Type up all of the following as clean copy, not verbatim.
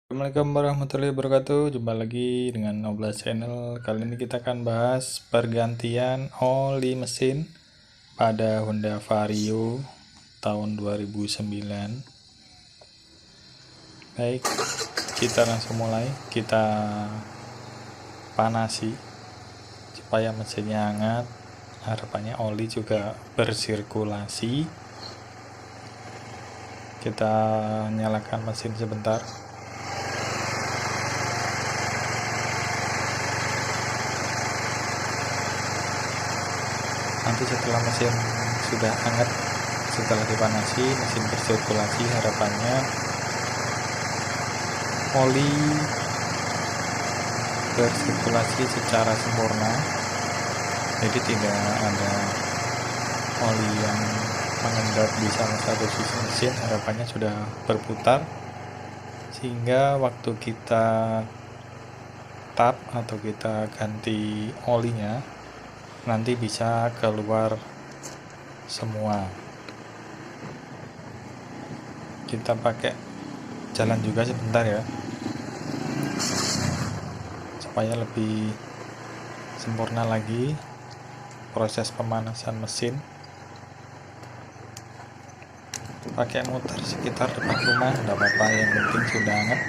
Assalamualaikum warahmatullahi wabarakatuh. Jumpa lagi dengan Noblas Channel. Kali ini kita akan bahas pergantian oli mesin pada Honda Vario tahun 2009. Baik, kita langsung mulai. Kita panasi supaya mesinnya hangat. Harapannya oli juga bersirkulasi. Kita nyalakan mesin sebentar. Nanti setelah mesin sudah hangat, setelah dipanasi, mesin bersirkulasi, harapannya oli bersirkulasi secara sempurna, jadi tidak ada oli yang mengendap di salah satu sisi mesin. Harapannya sudah berputar, sehingga waktu kita tap atau kita ganti olinya nanti bisa keluar semua. Kita pakai jalan juga sebentar ya, supaya lebih sempurna lagi proses pemanasan mesin. Pakai muter sekitar depan rumah, tidak apa-apa, yang penting sudah hangat.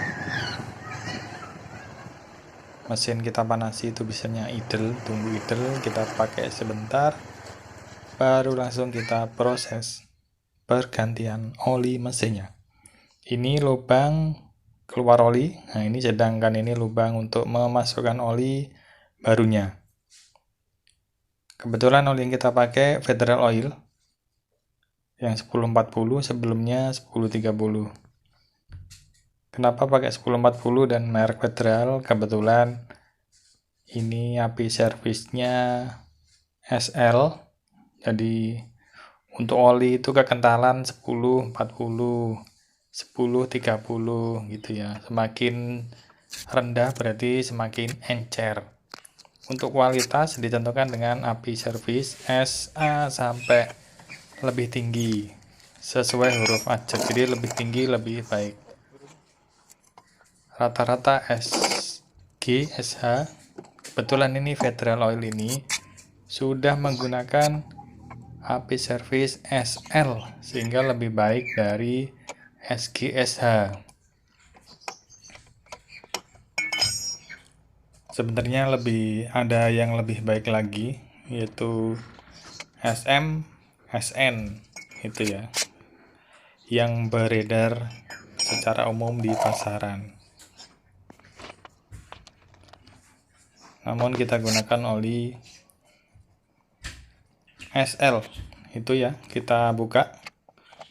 Mesin kita panasi itu biasanya idle, tunggu idle, kita pakai sebentar, baru langsung kita proses pergantian oli mesinnya. Ini lubang keluar oli, nah ini, sedangkan ini lubang untuk memasukkan oli barunya. Kebetulan oli yang kita pakai Federal Oil yang 1040, sebelumnya 1030. Kenapa pakai 1040 dan merek Federal? Kebetulan ini api servisnya SL, jadi untuk oli itu kekentalan 1040, 1030 gitu ya. Semakin rendah berarti semakin encer. Untuk kualitas ditentukan dengan api servis SA sampai lebih tinggi sesuai huruf ajak, jadi lebih tinggi lebih baik. Rata-rata SG, SH, kebetulan ini Federal Oil ini sudah menggunakan api servis SL, sehingga lebih baik dari SG, SH. Sebenarnya ada yang lebih baik lagi, yaitu SM, SN itu ya, yang beredar secara umum di pasaran. Namun kita gunakan oli SL itu ya. Kita buka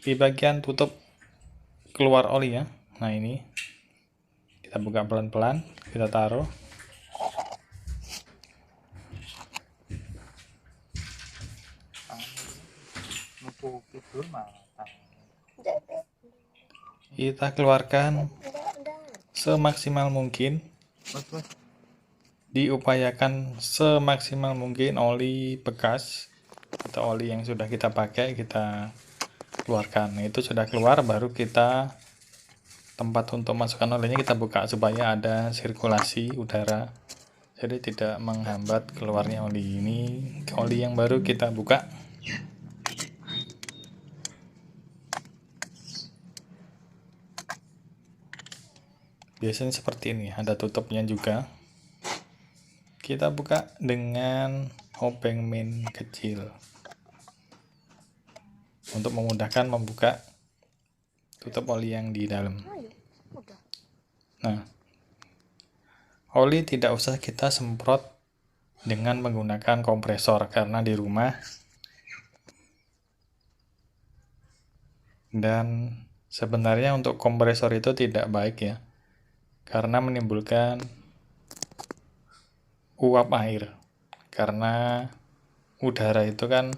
di bagian tutup keluar oli ya. Nah ini kita buka pelan-pelan, kita taruh. Kita keluarkan semaksimal mungkin, diupayakan semaksimal mungkin oli bekas atau oli yang sudah kita pakai kita keluarkan. Nah, itu sudah keluar, baru kita tempat untuk masukkan olinya kita buka supaya ada sirkulasi udara, jadi tidak menghambat keluarnya oli. Ini oli yang baru kita buka. Biasanya seperti ini, ada tutupnya juga. Kita buka dengan obeng min kecil untuk memudahkan membuka tutup oli yang di dalam. Nah, oli tidak usah kita semprot dengan menggunakan kompresor, karena di rumah dan sebenarnya untuk kompresor itu tidak baik ya, karena menimbulkan uap air, karena udara itu kan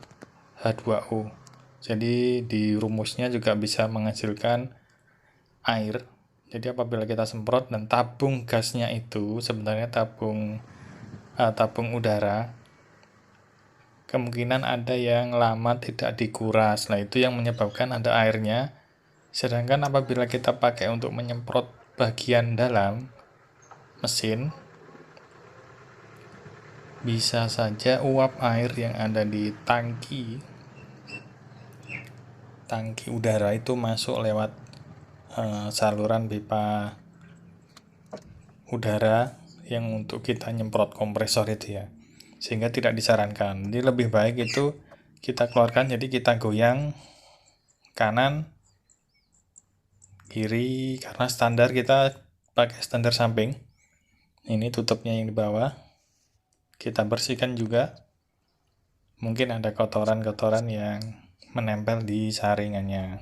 H2O, jadi di rumusnya juga bisa menghasilkan air. Jadi apabila kita semprot dan tabung gasnya itu sebenarnya tabung udara, kemungkinan ada yang lama tidak dikuras. Nah itu yang menyebabkan ada airnya. Sedangkan apabila kita pakai untuk menyemprot bagian dalam mesin, bisa saja uap air yang ada di tangki udara itu masuk lewat saluran pipa udara yang untuk kita nyemprot kompresor itu ya, sehingga tidak disarankan. Jadi lebih baik itu kita keluarkan, jadi kita goyang kanan kiri, karena standar kita pakai standar samping. Ini tutupnya yang di bawah, kita bersihkan juga. Mungkin ada kotoran-kotoran yang menempel di saringannya.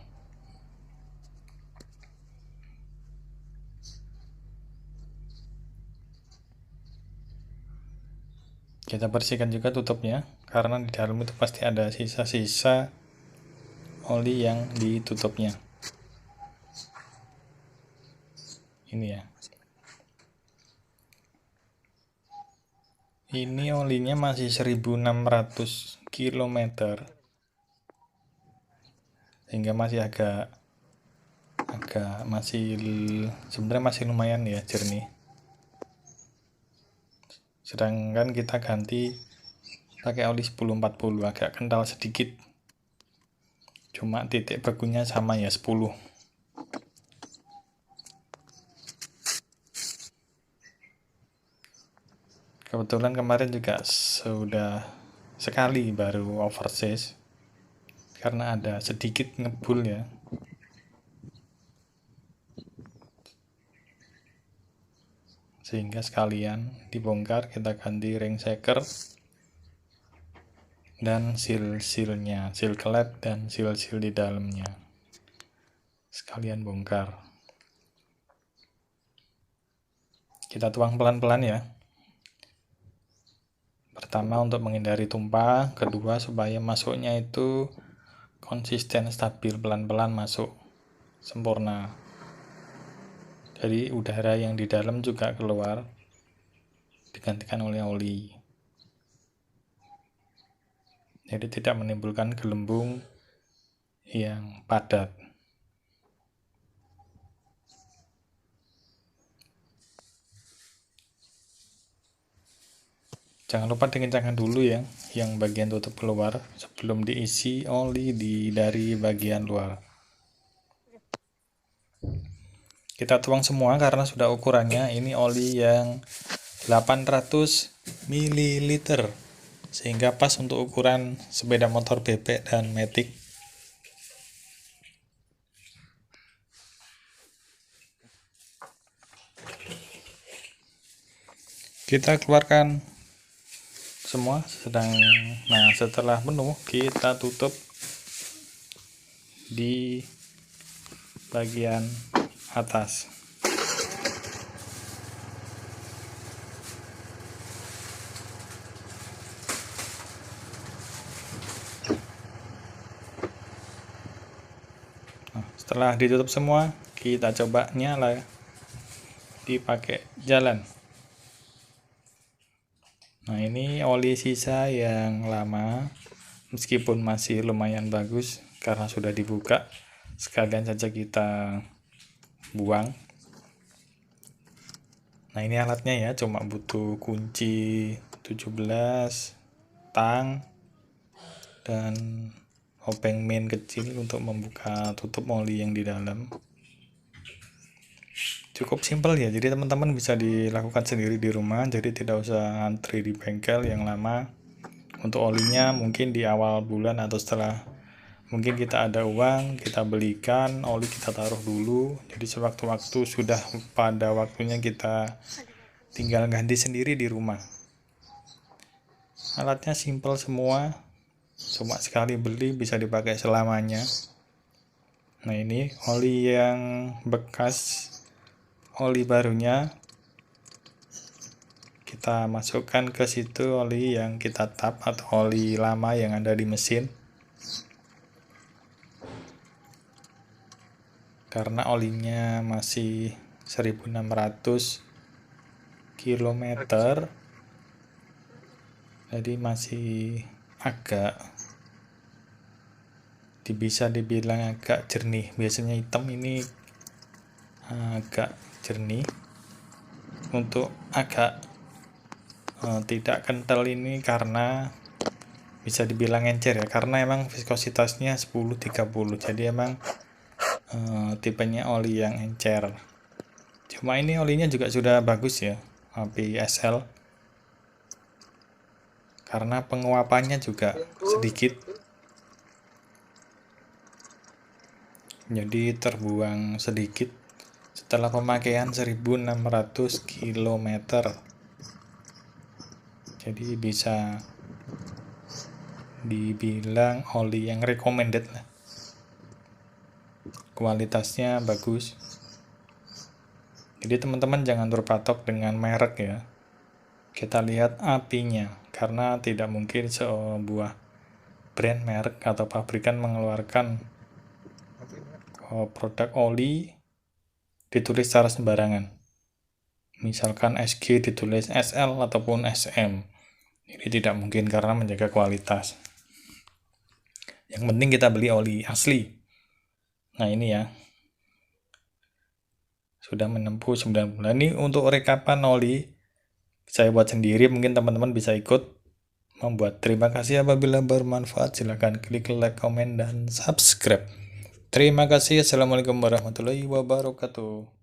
Kita bersihkan juga tutupnya, karena di dalam itu pasti ada sisa-sisa oli yang ditutupnya. Ini ya. Ini olinya masih 1600 km, sehingga masih agak sebenarnya masih lumayan ya jernih. Sedangkan kita ganti pakai oli 1040, agak kental sedikit, cuma titik bakunya sama ya, 10. Kebetulan kemarin juga sudah sekali baru overseas, karena ada sedikit ngebul ya. Sehingga sekalian dibongkar, kita ganti ring shaker dan seal-sealnya, seal klep dan seal-seal di dalamnya. Sekalian bongkar. Kita tuang pelan-pelan ya. Pertama untuk menghindari tumpah, kedua supaya masuknya itu konsisten, stabil, pelan-pelan masuk sempurna. Jadi udara yang di dalam juga keluar, digantikan oleh oli. Jadi tidak menimbulkan gelembung yang padat. Jangan lupa dikencangkan dulu ya, yang bagian tutup keluar sebelum diisi oli dari bagian luar. Kita tuang semua karena sudah ukurannya, ini oli yang 800 ml, sehingga pas untuk ukuran sepeda motor bebek dan matic. Kita keluarkan semua nah setelah penuh kita tutup di bagian atas. Nah, setelah ditutup semua, kita coba nyala, dipakai jalan. Nah, ini oli sisa yang lama, meskipun masih lumayan bagus karena sudah dibuka, sekalian saja kita buang. Nah, ini alatnya ya, cuma butuh kunci 17, tang, dan obeng main kecil untuk membuka tutup oli yang di dalam. Cukup simpel ya, jadi teman-teman bisa dilakukan sendiri di rumah, jadi tidak usah antri di bengkel yang lama. Untuk olinya mungkin di awal bulan atau setelah mungkin kita ada uang, kita belikan oli, kita taruh dulu, jadi sewaktu-waktu sudah pada waktunya kita tinggal ganti sendiri di rumah. Alatnya simple semua, cuma sekali beli bisa dipakai selamanya. Nah, ini oli yang bekas, oli barunya kita masukkan ke situ, oli yang kita tap atau oli lama yang ada di mesin. Karena olinya masih 1600 km, jadi masih bisa dibilang agak jernih. Biasanya hitam, ini agak jernih. Untuk agak tidak kental ini karena bisa dibilang encer ya, karena emang viskositasnya 10-30, jadi emang tipenya oli yang encer. Cuma ini olinya juga sudah bagus ya, api SL, karena penguapannya juga sedikit, jadi terbuang sedikit setelah pemakaian 1600 km. Jadi bisa dibilang oli yang recommended lah, kualitasnya bagus. Jadi teman-teman jangan berpatok dengan merek ya, kita lihat apinya, karena tidak mungkin sebuah brand, merek, atau pabrikan mengeluarkan produk oli ditulis secara sembarangan. Misalkan SG ditulis SL ataupun SM, ini tidak mungkin karena menjaga kualitas. Yang penting kita beli oli asli. Nah ini ya, sudah menempuh 9 bulan. Ini untuk rekapan oli saya buat sendiri, mungkin teman-teman bisa ikut membuat. Terima kasih, apabila bermanfaat silahkan klik like, komen, dan subscribe. Terima kasih. Assalamualaikum warahmatullahi wabarakatuh.